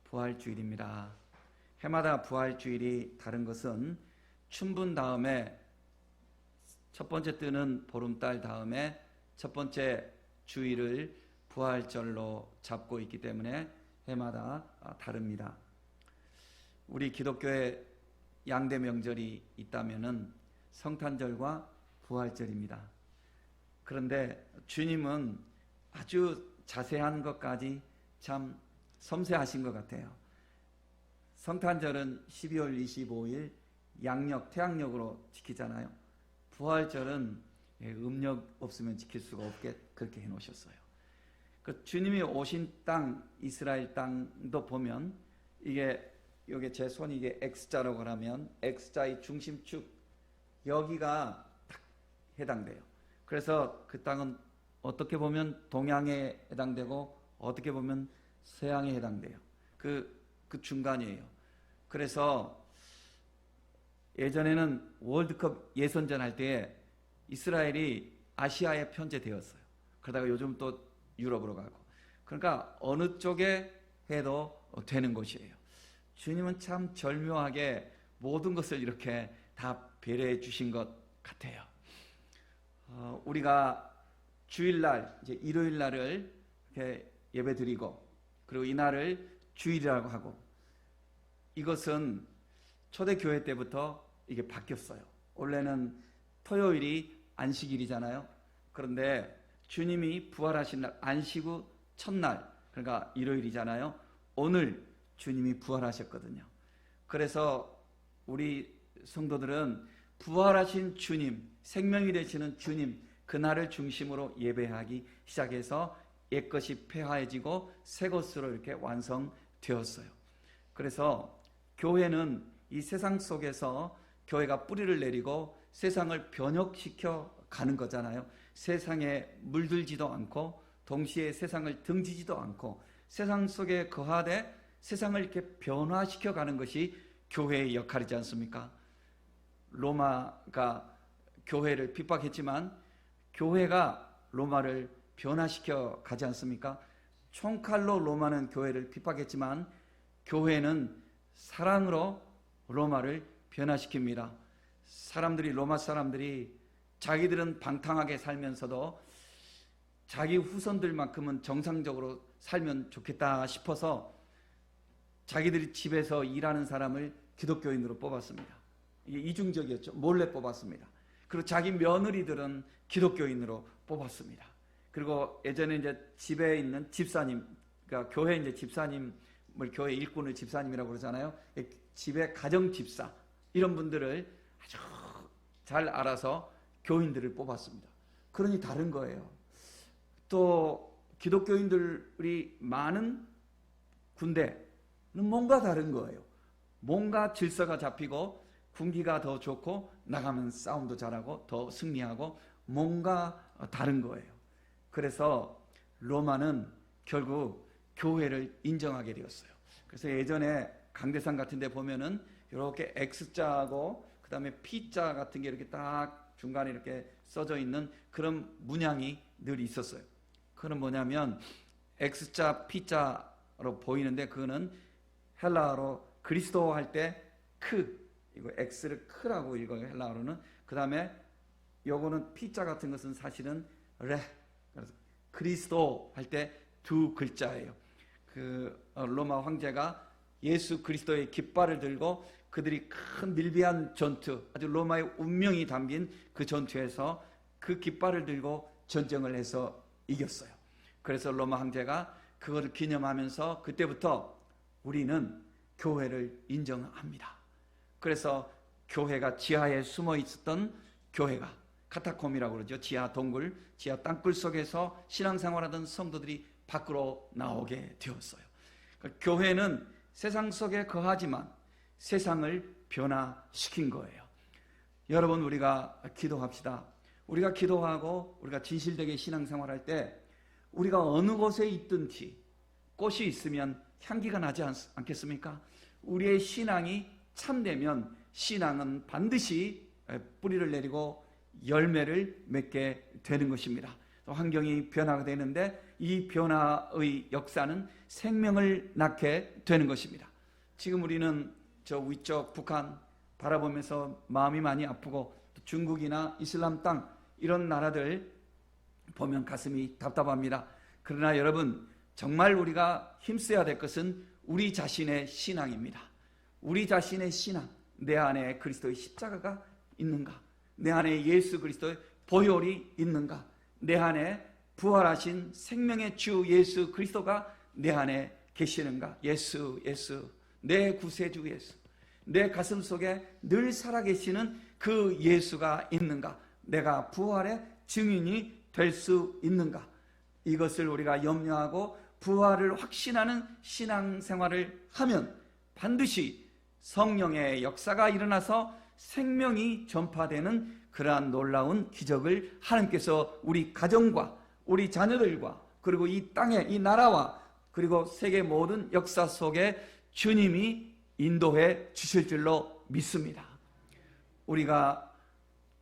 부활주일입니다. 해마다 부활주일이 다른 것은 춘분 다음에 첫 번째 뜨는 보름달 다음에 첫 번째 주일을 부활절로 잡고 있기 때문에 해마다 다릅니다. 우리 기독교의 양대 명절이 있다면은 성탄절과 부활절입니다. 그런데 주님은 아주 자세한 것까지 참 섬세하신 것 같아요. 성탄절은 12월 25일 양력, 태양력으로 지키잖아요. 부활절은 음력 없으면 지킬 수가 없게 그렇게 해놓으셨어요. 그 주님이 오신 땅, 이스라엘 땅도 보면 이게 제 손이 이게 X자라고 하면 X자의 중심축 여기가 딱 해당돼요. 그래서 그 땅은 어떻게 보면 동양에 해당되고 어떻게 보면 서양에 해당돼요. 그 중간이에요. 그래서 예전에는 월드컵 예선전 할 때 이스라엘이 아시아에 편제되었어요. 그러다가 요즘 또 유럽으로 가고. 그러니까 어느 쪽에 해도 되는 곳이에요. 주님은 참 절묘하게 모든 것을 이렇게 다 배려해 주신 것 같아요. 우리가 주일날, 이제 일요일날을 이렇게 예배드리고 그리고 이날을 주일이라고 하고 이것은 초대교회 때부터 이게 바뀌었어요. 원래는 토요일이 안식일이잖아요. 그런데 주님이 부활하신 날, 안식 후 첫날, 그러니까 일요일이잖아요. 오늘 주님이 부활하셨거든요. 그래서 우리 성도들은 부활하신 주님, 생명이 되시는 주님, 그날을 중심으로 예배하기 시작해서 옛것이 폐하해지고 새 것으로 이렇게 완성되었어요. 그래서 교회는 이 세상 속에서 교회가 뿌리를 내리고 세상을 변혁시켜 가는 거잖아요. 세상에 물들지도 않고 동시에 세상을 등지지도 않고 세상 속에 거하되 세상을 이렇게 변화시켜 가는 것이 교회의 역할이지 않습니까? 로마가 교회를 핍박했지만 교회가 로마를 변화시켜 가지 않습니까? 총칼로 로마는 교회를 핍박했지만 교회는 사랑으로 로마를 변화시킵니다. 로마 사람들이 자기들은 방탕하게 살면서도 자기 후손들만큼은 정상적으로 살면 좋겠다 싶어서 자기들이 집에서 일하는 사람을 기독교인으로 뽑았습니다. 이게 이중적이었죠. 몰래 뽑았습니다. 그리고 자기 며느리들은 기독교인으로 뽑았습니다. 그리고 예전에 이제 집에 있는 집사님, 그러니까 교회 이제 집사님을 교회 일꾼을 집사님이라고 그러잖아요. 집에 가정 집사 이런 분들을 아주 잘 알아서 교인들을 뽑았습니다. 그러니 다른 거예요. 또 기독교인들이 많은 군대는 뭔가 다른 거예요. 뭔가 질서가 잡히고 군기가 더 좋고 나가면 싸움도 잘하고 더 승리하고 뭔가 다른 거예요. 그래서 로마는 결국 교회를 인정하게 되었어요. 그래서 예전에 강대상 같은 데 보면은 이렇게 X자하고 그 다음에 P자 같은 게 이렇게 딱 중간에 이렇게 써져 있는 그런 문양이 늘 있었어요. 그건 뭐냐면 X자, P자로 보이는데 그거는 헬라어로 그리스도 할 때 이거 X를 크라고 읽어요. 헬라어로는. 그 다음에 요거는 P자 같은 것은 사실은 레. 그래서 그리스도 할 때 두 글자예요. 로마 황제가 예수 그리스도의 깃발을 들고 그들이 큰 밀비한 전투, 아주 로마의 운명이 담긴 그 전투에서 그 깃발을 들고 전쟁을 해서 이겼어요. 그래서 로마 황제가 그것을 기념하면서 그때부터 우리는 교회를 인정합니다. 그래서 교회가 지하에 숨어 있었던 교회가 카타콤이라고 그러죠. 지하 동굴, 지하 땅굴 속에서 신앙생활하던 성도들이 밖으로 나오게 되었어요. 그러니까 교회는 세상 속에 거하지만 세상을 변화시킨 거예요. 여러분, 우리가 기도합시다. 우리가 기도하고 우리가 진실되게 신앙생활할 때 우리가 어느 곳에 있든지 꽃이 있으면 향기가 나지 않겠습니까? 우리의 신앙이 참되면 신앙은 반드시 뿌리를 내리고 열매를 맺게 되는 것입니다. 환경이 변화가 되는데 이 변화의 역사는 생명을 낳게 되는 것입니다. 지금 우리는 저 위쪽 북한 바라보면서 마음이 많이 아프고, 중국이나 이슬람 땅 이런 나라들 보면 가슴이 답답합니다. 그러나 여러분, 정말 우리가 힘써야 될 것은 우리 자신의 신앙입니다. 우리 자신의 신앙, 내 안에 그리스도의 십자가가 있는가? 내 안에 예수 그리스도의 보혈이 있는가? 내 안에 부활하신 생명의 주 예수 그리스도가 내 안에 계시는가? 예수, 내 구세주 예수, 내 가슴 속에 늘 살아계시는 그 예수가 있는가? 내가 부활의 증인이 될 수 있는가? 이것을 우리가 염려하고 부활을 확신하는 신앙생활을 하면 반드시 성령의 역사가 일어나서 생명이 전파되는 그러한 놀라운 기적을 하나님께서 우리 가정과 우리 자녀들과 그리고 이 땅에, 이 나라와 그리고 세계 모든 역사 속에 주님이 인도해 주실 줄로 믿습니다. 우리가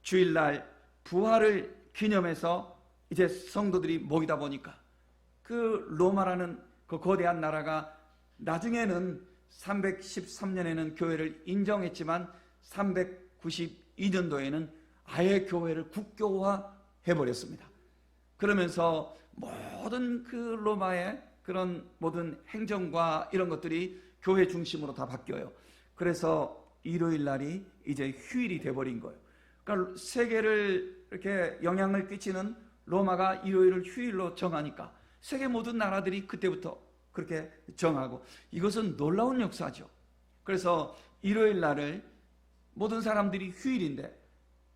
주일날 부활을 기념해서 이제 성도들이 모이다 보니까 그 로마라는 그 거대한 나라가 나중에는 313년에는 교회를 인정했지만 392년도에는 아예 교회를 국교화해버렸습니다. 그러면서 모든 그 로마의 그런 모든 행정과 이런 것들이 교회 중심으로 다 바뀌어요. 그래서 일요일 날이 이제 휴일이 돼버린 거예요. 그러니까 세계를 이렇게 영향을 끼치는 로마가 일요일을 휴일로 정하니까 세계 모든 나라들이 그때부터 그렇게 정하고, 이것은 놀라운 역사죠. 그래서 일요일 날을 모든 사람들이 휴일인데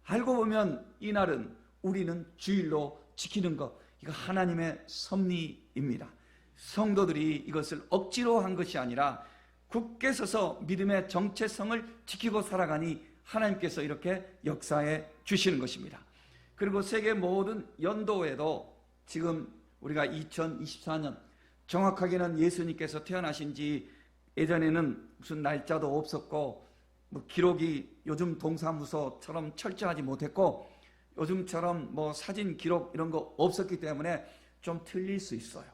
알고 보면 이날은 우리는 주일로 지키는 것, 이거 하나님의 섭리입니다. 성도들이 이것을 억지로 한 것이 아니라 굳게 서서 믿음의 정체성을 지키고 살아가니 하나님께서 이렇게 역사해 주시는 것입니다. 그리고 세계 모든 연도에도 지금 우리가 2024년, 정확하게는 예수님께서 태어나신 지 예전에는 무슨 날짜도 없었고 뭐 기록이 요즘 동사무소처럼 철저하지 못했고 요즘처럼 뭐 사진 기록 이런 거 없었기 때문에 좀 틀릴 수 있어요.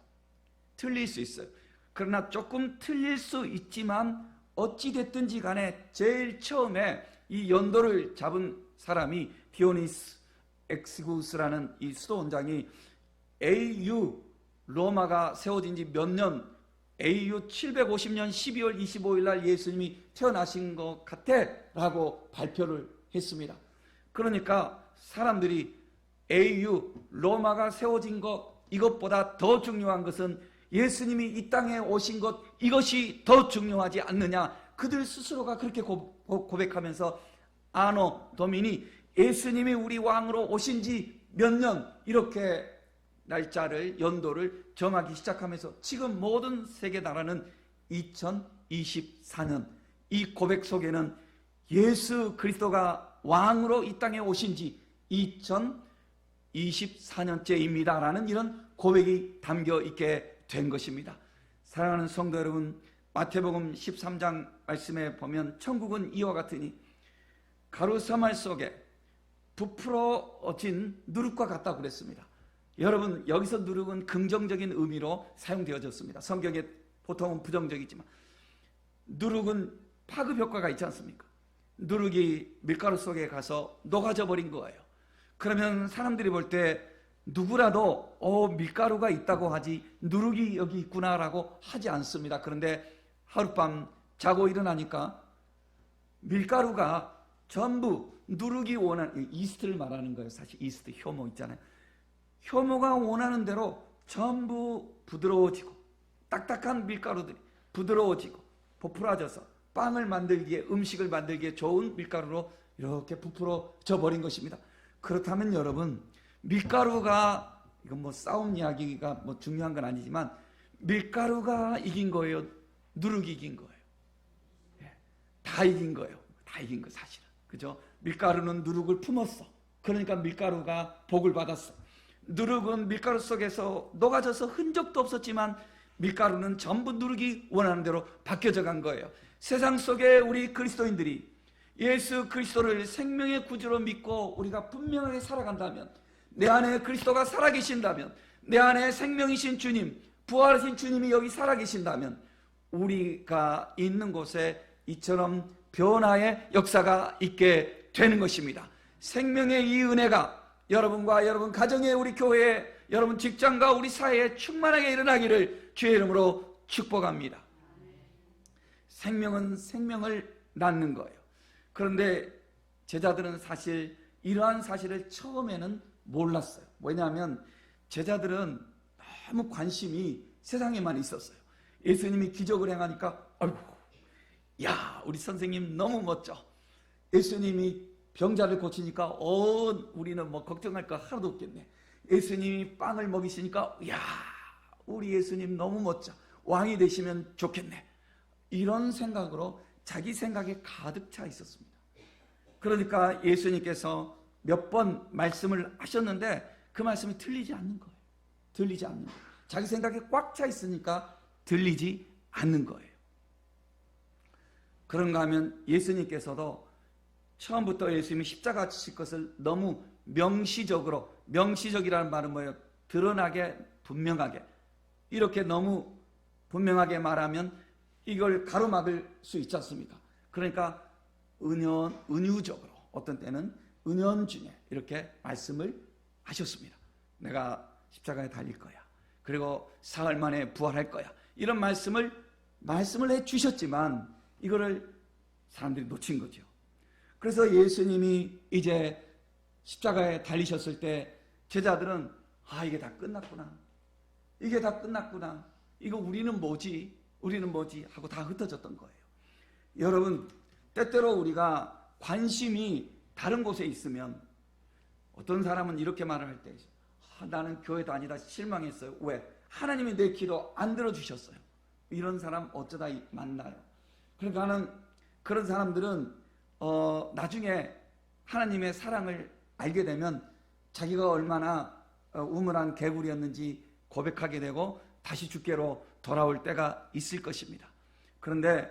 그러나 조금 틀릴 수 있지만 어찌 됐든지 간에 제일 처음에 이 연도를 잡은 사람이 디오니스 엑시구스라는 이 수도원장이 AU 로마가 세워진 지 몇 년, AU 750년 12월 25일 날 예수님이 태어나신 것 같아 라고 발표를 했습니다. 그러니까 사람들이 AU 로마가 세워진 것, 이것보다 더 중요한 것은 예수님이 이 땅에 오신 것, 이것이 더 중요하지 않느냐. 그들 스스로가 그렇게 고백하면서 아노 도미니, 예수님이 우리 왕으로 오신 지 몇 년, 이렇게 날짜를, 연도를 정하기 시작하면서 지금 모든 세계 나라는 2024년, 이 고백 속에는 예수 그리스도가 왕으로 이 땅에 오신 지 2024년째입니다 라는 이런 고백이 담겨 있게 된 것입니다. 사랑하는 성도 여러분, 마태복음 13장 말씀에 보면 천국은 이와 같으니 가루사말 속에 부풀어진 누룩과 같다고 그랬습니다. 여러분, 여기서 누룩은 긍정적인 의미로 사용되어졌습니다. 성경에 보통은 부정적이지만 누룩은 파급 효과가 있지 않습니까? 누룩이 밀가루 속에 가서 녹아져 버린 거예요. 그러면 사람들이 볼 때 누구라도 밀가루가 있다고 하지 누룩이 여기 있구나라고 하지 않습니다. 그런데 하룻밤 자고 일어나니까 밀가루가 전부 누룩이 원하는, 이스트를 말하는 거예요. 사실 이스트, 효모 있잖아요. 효모가 원하는 대로 전부 부드러워지고 딱딱한 밀가루들이 부드러워지고 부풀어져서 빵을 만들기에, 음식을 만들기에 좋은 밀가루로 이렇게 부풀어져 버린 것입니다. 그렇다면 여러분, 밀가루가, 이건 뭐 싸움 이야기가 뭐 중요한 건 아니지만 밀가루가 이긴 거예요? 누룩이 이긴 거예요? 다 이긴 거예요. 다 이긴 거 사실은. 그죠? 밀가루는 누룩을 품었어. 그러니까 밀가루가 복을 받았어. 누룩은 밀가루 속에서 녹아져서 흔적도 없었지만 밀가루는 전부 누룩이 원하는 대로 바뀌어져 간 거예요. 세상 속에 우리 그리스도인들이 예수 그리스도를 생명의 구주로 믿고 우리가 분명하게 살아간다면, 내 안에 그리스도가 살아계신다면, 내 안에 생명이신 주님, 부활하신 주님이 여기 살아계신다면 우리가 있는 곳에 이처럼 변화의 역사가 있게 되는 것입니다. 생명의 이 은혜가 여러분과 여러분 가정에, 우리 교회에, 여러분 직장과 우리 사회에 충만하게 일어나기를 주의 이름으로 축복합니다. 생명은 생명을 낳는 거예요. 그런데 제자들은 사실 이러한 사실을 처음에는 몰랐어요. 왜냐하면 제자들은 너무 관심이 세상에만 있었어요. 예수님이 기적을 행하니까 아이고, 야, 우리 선생님 너무 멋져. 예수님이 병자를 고치니까 우리는 뭐 걱정할 거 하나도 없겠네. 예수님이 빵을 먹이시니까 야, 우리 예수님 너무 멋져. 왕이 되시면 좋겠네. 이런 생각으로 자기 생각에 가득 차 있었습니다. 그러니까 예수님께서 몇 번 말씀을 하셨는데 그 말씀이 들리지 않는 거예요. 들리지 않는 거예요. 자기 생각에 꽉 차 있으니까 들리지 않는 거예요. 그런가 하면 예수님께서도 처음부터 예수님이 십자가 지실 것을 너무 명시적으로, 명시적이라는 말은 뭐예요? 드러나게, 분명하게, 이렇게 너무 분명하게 말하면 이걸 가로막을 수 있지 않습니까? 그러니까 은유적으로, 어떤 때는 은연중에 이렇게 말씀을 하셨습니다. 내가 십자가에 달릴 거야. 그리고 사흘 만에 부활할 거야. 이런 말씀을 해 주셨지만 이거를 사람들이 놓친 거죠. 그래서 예수님이 이제 십자가에 달리셨을 때 제자들은 이게 다 끝났구나. 이게 다 끝났구나. 이거 우리는 뭐지 하고 다 흩어졌던 거예요. 여러분, 때때로 우리가 관심이 다른 곳에 있으면, 어떤 사람은 이렇게 말을 할 때 나는 교회 다니다 실망했어요. 왜? 하나님이 내 기도 안 들어주셨어요. 이런 사람 어쩌다 만나요. 그러니까는 그런 사람들은 나중에 하나님의 사랑을 알게 되면 자기가 얼마나 우물한 개구리였는지 고백하게 되고 다시 주께로 돌아올 때가 있을 것입니다. 그런데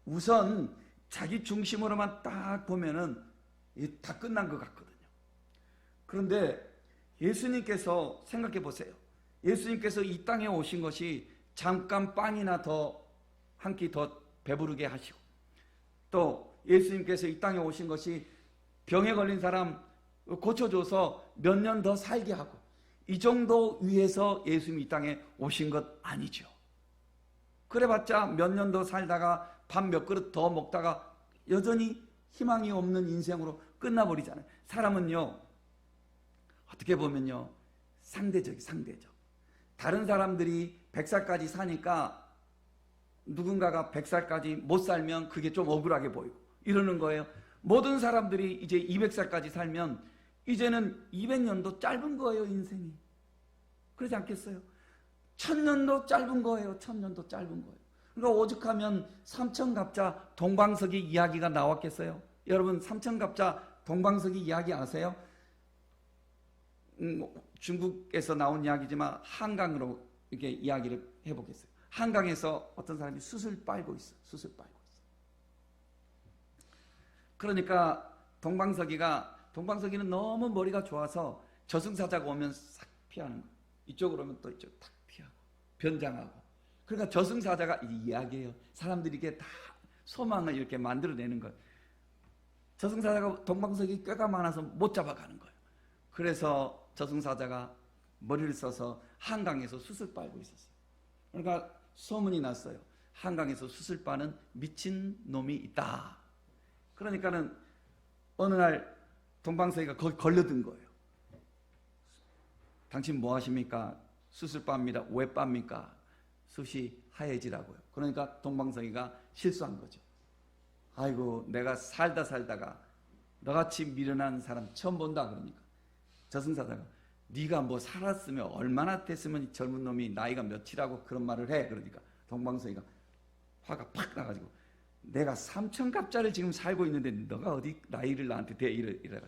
우선 자기 중심으로만 딱 보면은 다 끝난 것 같거든요. 그런데 예수님께서 생각해 보세요. 예수님께서 이 땅에 오신 것이 잠깐 빵이나 한 끼 더 배부르게 하시고, 또 예수님께서 이 땅에 오신 것이 병에 걸린 사람 고쳐줘서 몇 년 더 살게 하고, 이 정도 위해서 예수님이 이 땅에 오신 것 아니죠. 그래봤자 몇 년 더 살다가 밥 몇 그릇 더 먹다가 여전히 희망이 없는 인생으로 끝나버리잖아요. 사람은요, 어떻게 보면요, 상대적. 다른 사람들이 100살까지 사니까 누군가가 100살까지 못 살면 그게 좀 억울하게 보이고 이러는 거예요. 모든 사람들이 이제 200살까지 살면 이제는 200년도 짧은 거예요, 인생이. 그러지 않겠어요? 1000년도 짧은 거예요. 1000년도 짧은 거예요. 그러니까 오죽하면 삼천갑자 동방석이 이야기가 나왔겠어요? 여러분, 삼천갑자 동방석이 이야기 아세요? 중국에서 나온 이야기지만 한강으로 이렇게 이야기를 해보겠어요. 한강에서 어떤 사람이 숯을 빨고 있어. 그러니까 동방석이는 너무 머리가 좋아서 저승사자가 오면 싹 피하는 거예요. 이쪽으로 오면 또 이쪽 탁 피하고 변장하고. 그러니까 저승사자가 이야기해요. 사람들이 이게 다 소망을 이렇게 만들어내는 거예요. 저승사자가 동방석이 꾀가 많아서 못 잡아가는 거예요. 그래서 저승사자가 머리를 써서 한강에서 숯을 빨고 있었어요. 그러니까 소문이 났어요. 한강에서 숯을 빠는 미친 놈이 있다. 그러니까는 어느 날 동방석이가 거기 걸려든 거예요. 당신 뭐 하십니까? 숯을 빱니다. 왜 빱니까? 숯이 하얘지라고요. 그러니까 동방석이가 실수한 거죠. 아이고, 내가 살다가 너같이 미련한 사람 처음 본다. 그러니까 저승사자가 네가 뭐 살았으면 얼마나 됐으면 이 젊은 놈이 나이가 몇이라고 그런 말을 해. 그러니까 동방석이가 화가 팍 나가지고 내가 삼천갑자를 지금 살고 있는데 너가 어디 나이를 나한테 대? 이래가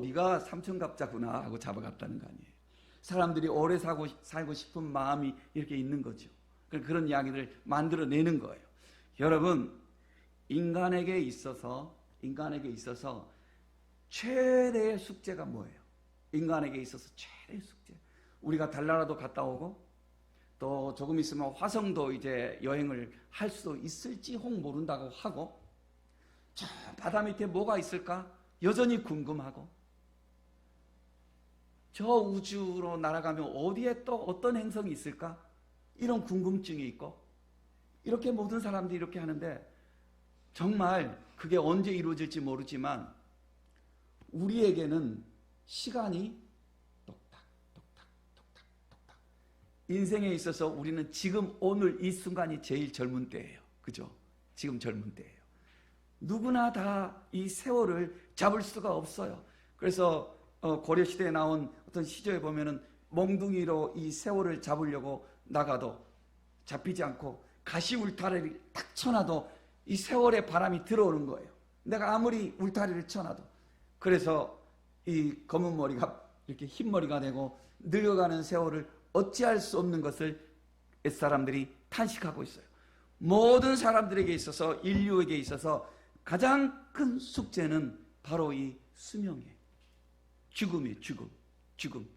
네가 삼천갑자구나 하고 잡아갔다는 거 아니에요. 사람들이 오래 살고 싶은 마음이 이렇게 있는 거죠. 그런 이야기를 만들어내는 거예요. 여러분, 인간에게 있어서 최대의 숙제가 뭐예요? 인간에게 있어서 최대의 숙제, 우리가 달나라도 갔다 오고 또 조금 있으면 화성도 이제 여행을 할 수도 있을지 혹 모른다고 하고, 저 바다 밑에 뭐가 있을까 여전히 궁금하고, 저 우주로 날아가면 어디에 또 어떤 행성이 있을까 이런 궁금증이 있고, 이렇게 모든 사람들이 이렇게 하는데 정말 그게 언제 이루어질지 모르지만 우리에게는 시간이 똑딱 똑딱 똑딱 똑딱, 인생에 있어서 우리는 지금 오늘 이 순간이 제일 젊은 때예요. 그죠? 지금 젊은 때예요. 누구나 다 이 세월을 잡을 수가 없어요. 그래서 고려시대에 나온 어떤 시조에 보면은 몽둥이로 이 세월을 잡으려고 나가도 잡히지 않고 가시 울타리를 딱 쳐놔도 이 세월의 바람이 들어오는 거예요. 내가 아무리 울타리를 쳐놔도. 그래서 이 검은 머리가 이렇게 흰 머리가 되고 늙어가는 세월을 어찌할 수 없는 것을 사람들이 탄식하고 있어요. 모든 사람들에게 있어서, 인류에게 있어서 가장 큰 숙제는 바로 이 수명이에요. 죽음이에요. 죽음.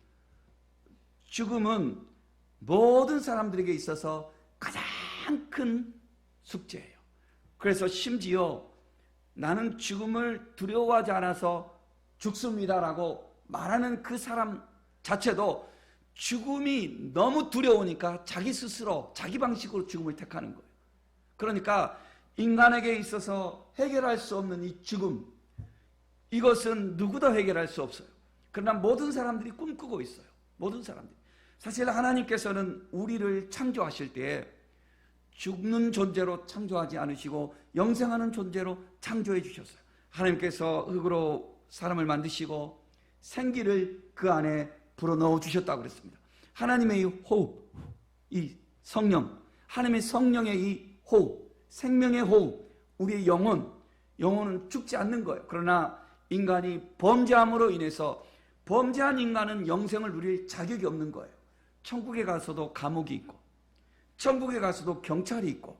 죽음은 모든 사람들에게 있어서 가장 큰 숙제예요. 그래서 심지어 나는 죽음을 두려워하지 않아서 죽습니다라고 말하는 그 사람 자체도 죽음이 너무 두려우니까 자기 스스로 자기 방식으로 죽음을 택하는 거예요. 그러니까 인간에게 있어서 해결할 수 없는 이 죽음, 이것은 누구도 해결할 수 없어요. 그러나 모든 사람들이 꿈꾸고 있어요. 모든 사람들이. 사실 하나님께서는 우리를 창조하실 때 죽는 존재로 창조하지 않으시고 영생하는 존재로 창조해 주셨어요. 하나님께서 흙으로 사람을 만드시고 생기를 그 안에 불어넣어 주셨다고 그랬습니다. 하나님의 이 호흡, 이 성령, 하나님의 성령의 이 호흡, 생명의 호흡, 우리의 영혼은 죽지 않는 거예요. 그러나 인간이 범죄함으로 인해서 범죄한 인간은 영생을 누릴 자격이 없는 거예요. 천국에 가서도 감옥이 있고, 천국에 가서도 경찰이 있고,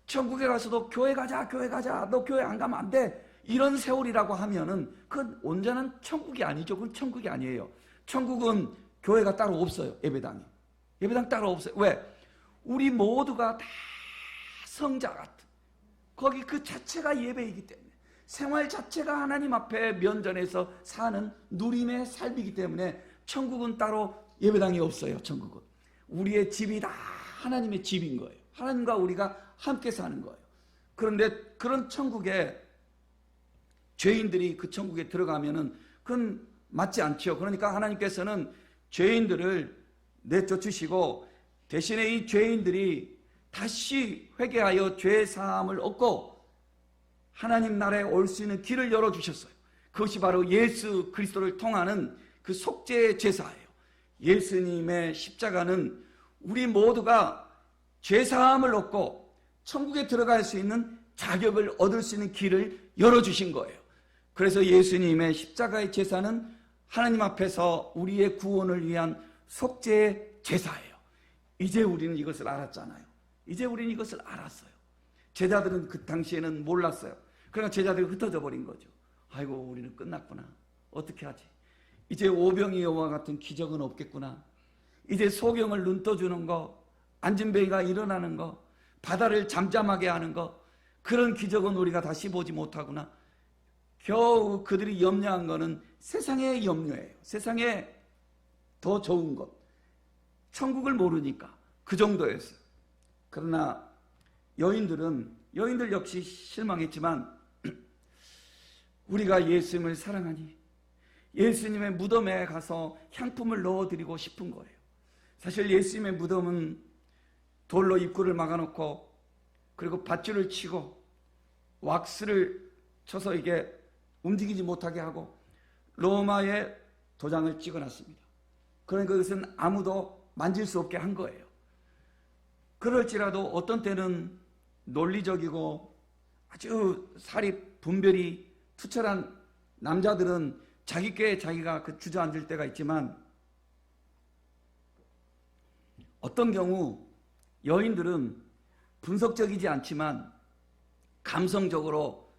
천국에 가서도 교회 가자, 너 교회 안 가면 안 돼, 이런 세월이라고 하면은 그건 온전한 천국이 아니죠. 그건 천국이 아니에요. 천국은 교회가 따로 없어요. 예배당 따로 없어요. 왜? 우리 모두가 다 성자 같은, 거기 그 자체가 예배이기 때문에, 생활 자체가 하나님 앞에 면전에서 사는 누림의 삶이기 때문에 천국은 따로 예배당이 없어요. 천국은 우리의 집이 다 하나님의 집인 거예요. 하나님과 우리가 함께 사는 거예요. 그런데 그런 천국에 죄인들이 그 천국에 들어가면은 그건 맞지 않죠. 그러니까 하나님께서는 죄인들을 내쫓으시고 대신에 이 죄인들이 다시 회개하여 죄 사함을 얻고 하나님 나라에 올 수 있는 길을 열어주셨어요. 그것이 바로 예수 그리스도를 통하는 그 속죄의 제사예요. 예수님의 십자가는 우리 모두가 죄 사함을 얻고 천국에 들어갈 수 있는 자격을 얻을 수 있는 길을 열어주신 거예요. 그래서 예수님의 십자가의 제사는 하나님 앞에서 우리의 구원을 위한 속죄의 제사예요. 이제 우리는 이것을 알았잖아요. 이제 우리는 이것을 알았어요. 제자들은 그 당시에는 몰랐어요. 그러나 제자들이 흩어져 버린 거죠. 아이고, 우리는 끝났구나. 어떻게 하지? 이제 오병이어와 같은 기적은 없겠구나. 이제 소경을 눈 떠주는 거, 안진뱅이가 일어나는 거, 바다를 잠잠하게 하는 거, 그런 기적은 우리가 다시 보지 못하구나. 겨우 그들이 염려한 거는 세상의 염려예요. 세상에 더 좋은 것, 천국을 모르니까 그 정도였어요. 그러나 여인들 역시 실망했지만 우리가 예수님을 사랑하니 예수님의 무덤에 가서 향품을 넣어드리고 싶은 거예요. 사실 예수님의 무덤은 돌로 입구를 막아놓고 그리고 밧줄을 치고 왁스를 쳐서 이게 움직이지 못하게 하고 로마의 도장을 찍어놨습니다. 그러니까 그것은 아무도 만질 수 없게 한 거예요. 그럴지라도 어떤 때는 논리적이고 아주 살이 분별이 투철한 남자들은 자기 꾀에 자기가 주저앉을 때가 있지만 어떤 경우 여인들은 분석적이지 않지만 감성적으로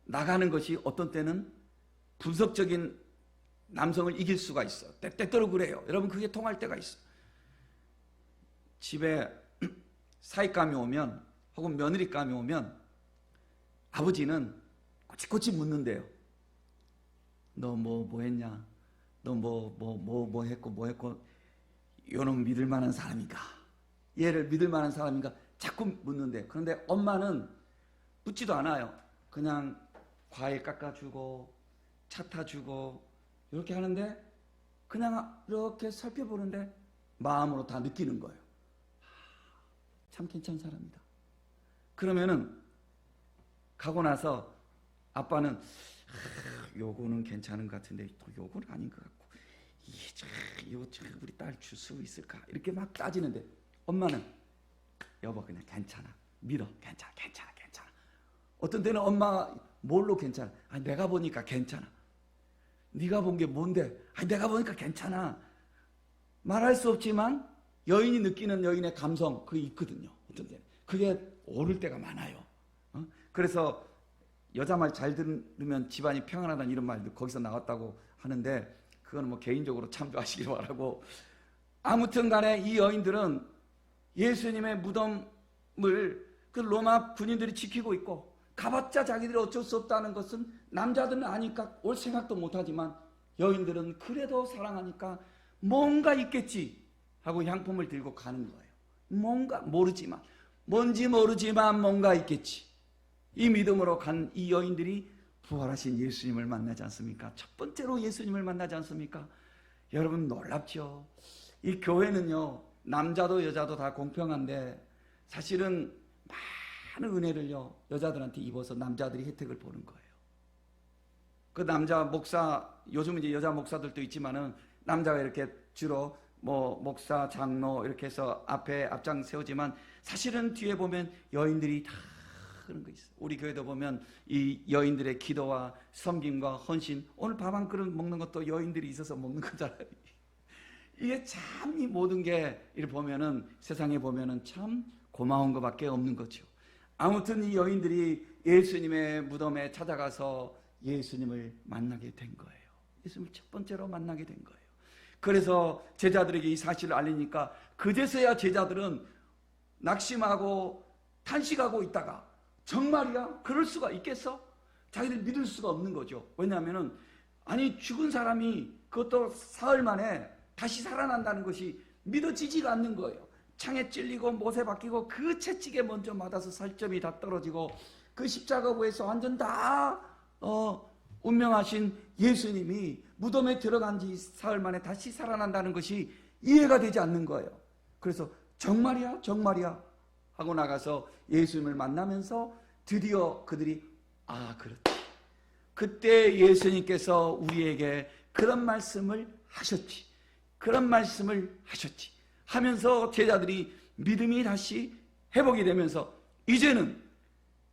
나가는 것이 어떤 때는 분석적인 남성을 이길 수가 있어. 때때로 그래요. 여러분, 그게 통할 때가 있어. 집에 사익감이 오면, 혹은 며느리감이 오면 아버지는 꼬치꼬치 묻는데요. 너 뭐 했냐? 너 뭐 했고 요놈 믿을 만한 사람인가? 얘를 믿을 만한 사람인가? 자꾸 묻는데, 그런데 엄마는 묻지도 않아요. 그냥 과일 깎아주고 차 타주고 이렇게 하는데, 그냥 이렇게 살펴보는데 마음으로 다 느끼는 거예요. 참 괜찮은 사람이다. 그러면은 가고 나서 아빠는 요거는 괜찮은 것 같은데 또 요거는 아닌 것 같고, 이거 우리 딸 줄 수 있을까? 이렇게 막 따지는데, 엄마는 여보 그냥 괜찮아, 믿어, 괜찮아. 어떤 때는 엄마 뭘로 괜찮아? 내가 보니까 괜찮아. 네가 본 게 뭔데? 내가 보니까 괜찮아. 말할 수 없지만 여인이 느끼는 여인의 감성, 그게 있거든요. 어떤 때는 그게 오를 때가 많아요. 그래서 여자 말 잘 들으면 집안이 평안하다는 이런 말도 거기서 나왔다고 하는데, 그건 뭐 개인적으로 참조하시기 바라고. 아무튼 간에 이 여인들은 예수님의 무덤을 그 로마 군인들이 지키고 있고, 가봤자 자기들이 어쩔 수 없다는 것은 남자들은 아니까 올 생각도 못하지만, 여인들은 그래도 사랑하니까 뭔가 있겠지 하고 향품을 들고 가는 거예요. 뭔가 뭔지 모르지만 뭔가 있겠지. 이 믿음으로 간 이 여인들이 부활하신 예수님을 만나지 않습니까? 첫 번째로 예수님을 만나지 않습니까? 여러분, 놀랍죠? 이 교회는요, 남자도 여자도 다 공평한데 사실은 많은 은혜를요 여자들한테 입어서 남자들이 혜택을 보는 거예요. 그 남자 목사, 요즘은 이제 여자 목사들도 있지만은 남자가 이렇게 주로 뭐 목사, 장로 이렇게 해서 앞장 세우지만, 사실은 뒤에 보면 여인들이 다 그런 거 있어요. 우리 교회도 보면 이 여인들의 기도와 섬김과 헌신, 오늘 밥 한 그릇 먹는 것도 여인들이 있어서 먹는 거잖아요. 이게 참 이 모든 게 이렇게 보면은, 세상에 보면은 참 고마운 것밖에 없는 거죠. 아무튼 이 여인들이 예수님의 무덤에 찾아가서 예수님을 만나게 된 거예요. 예수님을 첫 번째로 만나게 된 거예요. 그래서 제자들에게 이 사실을 알리니까 그제서야 제자들은 낙심하고 탄식하고 있다가, 정말이야? 그럴 수가 있겠어? 자기들 믿을 수가 없는 거죠. 왜냐하면은 죽은 사람이 그것도 사흘 만에 다시 살아난다는 것이 믿어지지가 않는 거예요. 창에 찔리고 못에 박히고 그 채찍에 먼저 맞아서 살점이 다 떨어지고, 그 십자가부에서 완전 다 운명하신 예수님이 무덤에 들어간 지 사흘 만에 다시 살아난다는 것이 이해가 되지 않는 거예요. 그래서 정말이야? 하고 나가서 예수님을 만나면서 드디어 그들이 그렇지, 그때 예수님께서 우리에게 그런 말씀을 하셨지 하면서 제자들이 믿음이 다시 회복이 되면서, 이제는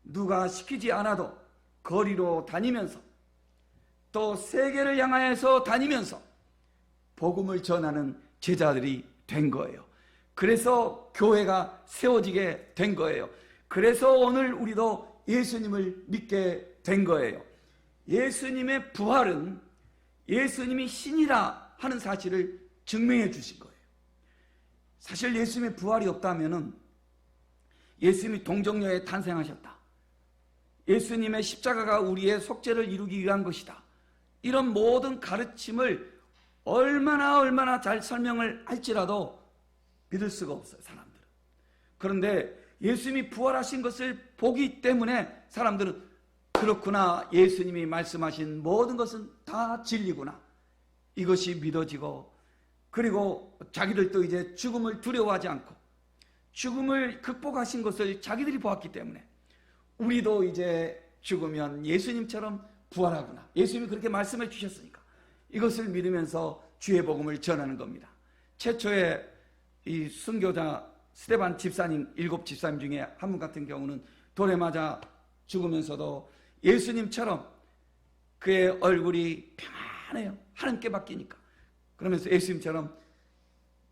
누가 시키지 않아도 거리로 다니면서 또 세계를 향하여서 다니면서 복음을 전하는 제자들이 된 거예요. 그래서 교회가 세워지게 된 거예요. 그래서 오늘 우리도 예수님을 믿게 된 거예요. 예수님의 부활은 예수님이 신이라 하는 사실을 증명해 주신 거예요. 사실 예수님의 부활이 없다면 예수님이 동정녀에 탄생하셨다, 예수님의 십자가가 우리의 속죄를 이루기 위한 것이다, 이런 모든 가르침을 얼마나 잘 설명을 할지라도 믿을 수가 없어요, 사람들은. 그런데 예수님이 부활하신 것을 보기 때문에 사람들은 그렇구나, 예수님이 말씀하신 모든 것은 다 진리구나, 이것이 믿어지고, 그리고 자기들도 이제 죽음을 두려워하지 않고 죽음을 극복하신 것을 자기들이 보았기 때문에, 우리도 이제 죽으면 예수님처럼 부활하구나, 예수님이 그렇게 말씀해 주셨으니까 이것을 믿으면서 주의 복음을 전하는 겁니다. 최초의 이 순교자 스데반 집사님, 7 집사님 중에 한 분 같은 경우는 돌에 맞아 죽으면서도 예수님처럼 그의 얼굴이 평안해요. 하나님께 바뀌니까. 그러면서 예수님처럼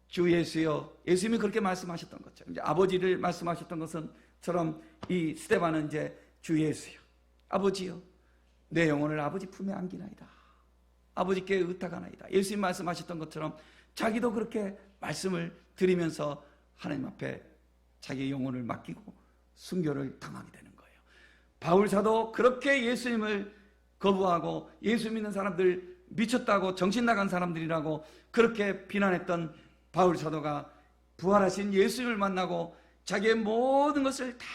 주 예수여, 예수님이 그렇게 말씀하셨던 것처럼, 이제 아버지를 말씀하셨던 것처럼 이 스데반은 이제 주 예수여, 아버지여, 내 영혼을 아버지 품에 안기나이다. 아버지께 의탁하나이다. 예수님 말씀하셨던 것처럼 자기도 그렇게 말씀을 드리면서 하나님 앞에 자기의 영혼을 맡기고 순교를 당하게 되는 거예요. 바울 사도 그렇게 예수님을 거부하고 예수 믿는 사람들 미쳤다고 정신 나간 사람들이라고 그렇게 비난했던 바울 사도가 부활하신 예수님을 만나고 자기의 모든 것을 다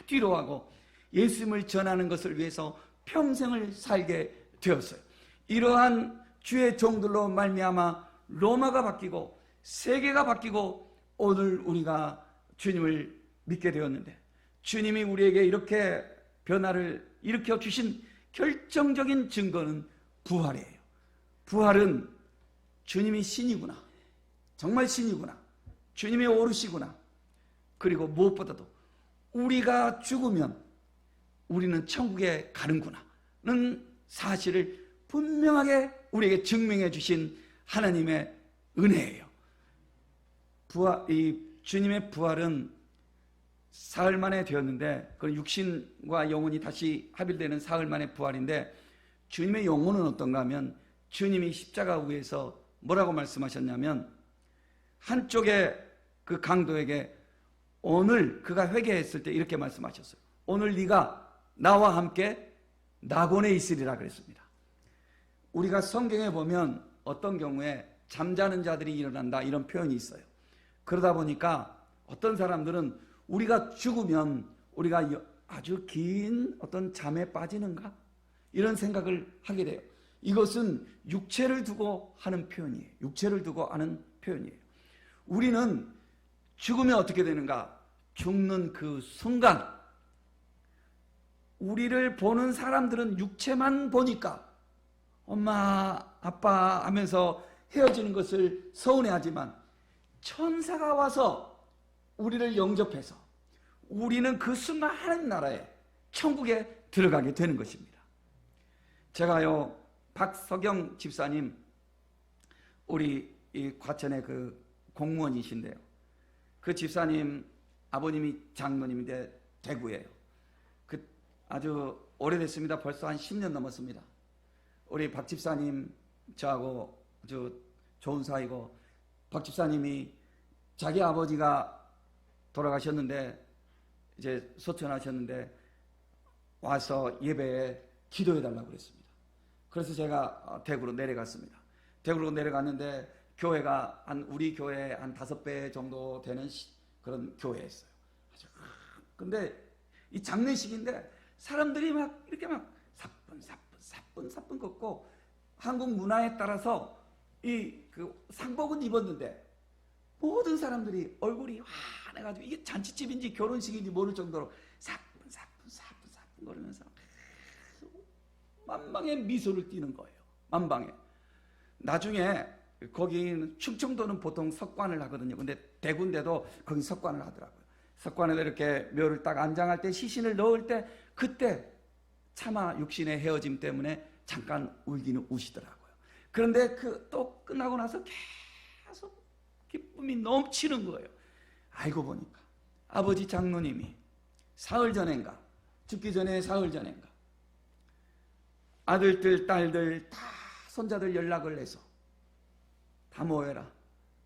뒤로하고 예수님을 전하는 것을 위해서 평생을 살게 되었어요. 이러한 주의 종들로 말미암아 로마가 바뀌고 세계가 바뀌고 오늘 우리가 주님을 믿게 되었는데, 주님이 우리에게 이렇게 변화를 일으켜 주신 결정적인 증거는 부활이에요. 부활은 주님이 신이구나, 정말 신이구나, 주님이 오르시구나, 그리고 무엇보다도 우리가 죽으면 우리는 천국에 가는구나는 사실을 분명하게 우리에게 증명해 주신 하나님의 은혜예요. 주님의 부활은 사흘 만에 되었는데, 그건 육신과 영혼이 다시 합일되는 사흘 만의 부활인데, 주님의 영혼은 어떤가 하면 주님이 십자가 위에서 뭐라고 말씀하셨냐면, 한쪽에 그 강도에게 오늘 그가 회개했을 때 이렇게 말씀하셨어요. 오늘 네가 나와 함께 낙원에 있으리라 그랬습니다. 우리가 성경에 보면 어떤 경우에 잠자는 자들이 일어난다 이런 표현이 있어요. 그러다 보니까 어떤 사람들은 우리가 죽으면 우리가 아주 긴 어떤 잠에 빠지는가 이런 생각을 하게 돼요. 이것은 육체를 두고 하는 표현이에요. 육체를 두고 하는 표현이에요. 우리는 죽으면 어떻게 되는가? 죽는 그 순간 우리를 보는 사람들은 육체만 보니까 엄마 아빠 하면서 헤어지는 것을 서운해하지만, 천사가 와서 우리를 영접해서 우리는 그 순간 하나님 나라에 천국에 들어가게 되는 것입니다. 제가요, 박석영 집사님, 우리 이 과천의 그 공무원이신데요, 그 집사님 아버님이 장로님인데 대구예요. 그 아주 오래됐습니다. 벌써 한 10년 넘었습니다. 우리 박 집사님 저하고 아주 좋은 사이고, 박 집사님이 자기 아버지가 돌아가셨는데 이제 소천하셨는데 와서 예배에 기도해 달라고 그랬습니다. 그래서 제가 대구로 내려갔습니다. 대구로 내려갔는데 교회가 우리 교회 한 5배 정도 되는 그런 교회였어요. 근데 이 장례식인데 사람들이 막 이렇게 막 사뿐 걷고, 한국 문화에 따라서 그 상복은 입었는데 모든 사람들이 얼굴이 환해가지고 이게 잔치집인지 결혼식인지 모를 정도로 사뿐 거리면서 만방에 미소를 띠는 거예요. 만방에. 나중에 거기는 충청도는 보통 석관을 하거든요. 근데 대구인데도 거기 석관을 하더라고요. 석관에다 이렇게 묘를 딱 안장할 때 시신을 넣을 때 그때 차마 육신의 헤어짐 때문에 잠깐 울기는 우시더라고요. 그런데 또 끝나고 나서 계속 기쁨이 넘치는 거예요. 알고 보니까 아버지 장로님이 사흘 전인가, 죽기 전에 사흘 전인가, 아들들 딸들 다 손자들 연락을 해서 다 모여라,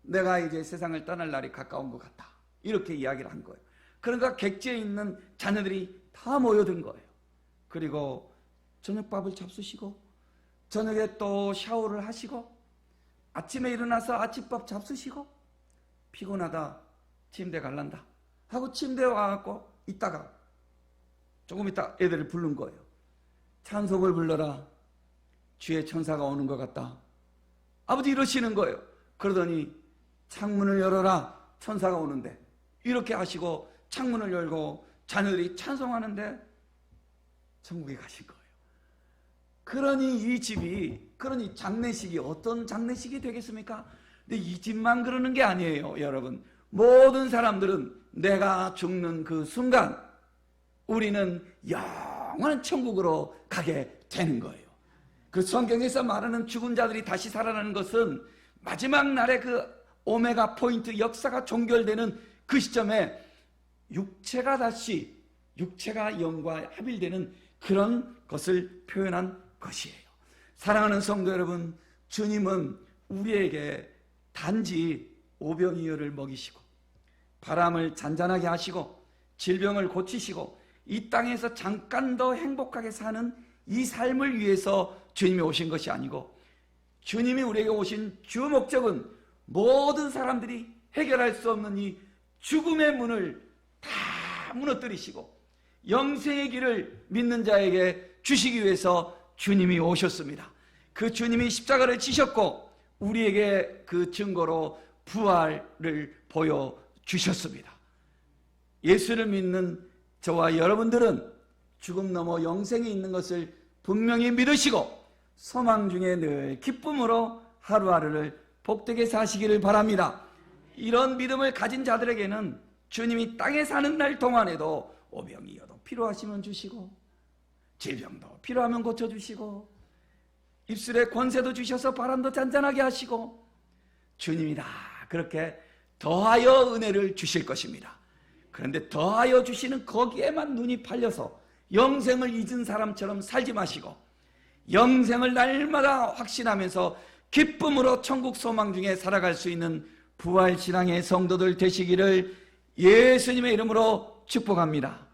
내가 이제 세상을 떠날 날이 가까운 것 같다, 이렇게 이야기를 한 거예요. 그러니까 객지에 있는 자녀들이 다 모여든 거예요. 그리고 저녁밥을 잡수시고 저녁에 또 샤워를 하시고 아침에 일어나서 아침밥 잡수시고 피곤하다 침대 갈란다 하고 침대에 와갖고 있다가 조금 있다 애들을 부른 거예요. 찬송을 불러라, 주의 천사가 오는 것 같다. 아버지 이러시는 거예요. 그러더니 창문을 열어라, 천사가 오는데, 이렇게 하시고 창문을 열고 자녀들이 찬송하는데 천국에 가신 거예요. 그러니 이 집이, 그러니 장례식이 어떤 장례식이 되겠습니까? 근데 이 집만 그러는 게 아니에요, 여러분. 모든 사람들은 내가 죽는 그 순간 우리는 영원한 천국으로 가게 되는 거예요. 그 성경에서 말하는 죽은 자들이 다시 살아나는 것은 마지막 날에 그 오메가 포인트 역사가 종결되는 그 시점에 육체가 영과 합일되는 그런 것을 표현한 것이에요. 사랑하는 성도 여러분, 주님은 우리에게 단지 오병이어를 먹이시고 바람을 잔잔하게 하시고 질병을 고치시고 이 땅에서 잠깐 더 행복하게 사는 이 삶을 위해서 주님이 오신 것이 아니고, 주님이 우리에게 오신 주 목적은 모든 사람들이 해결할 수 없는 이 죽음의 문을 다 무너뜨리시고 영생의 길을 믿는 자에게 주시기 위해서 주님이 오셨습니다. 그 주님이 십자가를 지셨고 우리에게 그 증거로 부활을 보여주셨습니다. 예수를 믿는 저와 여러분들은 죽음 넘어 영생이 있는 것을 분명히 믿으시고 소망 중에 늘 기쁨으로 하루하루를 복되게 사시기를 바랍니다. 이런 믿음을 가진 자들에게는 주님이 땅에 사는 날 동안에도 오병이어도 필요하시면 주시고 질병도 필요하면 고쳐주시고 입술에 권세도 주셔서 바람도 잔잔하게 하시고 주님이 다 그렇게 더하여 은혜를 주실 것입니다. 그런데 더하여 주시는 거기에만 눈이 팔려서 영생을 잊은 사람처럼 살지 마시고 영생을 날마다 확신하면서 기쁨으로 천국 소망 중에 살아갈 수 있는 부활신앙의 성도들 되시기를 예수님의 이름으로 축복합니다.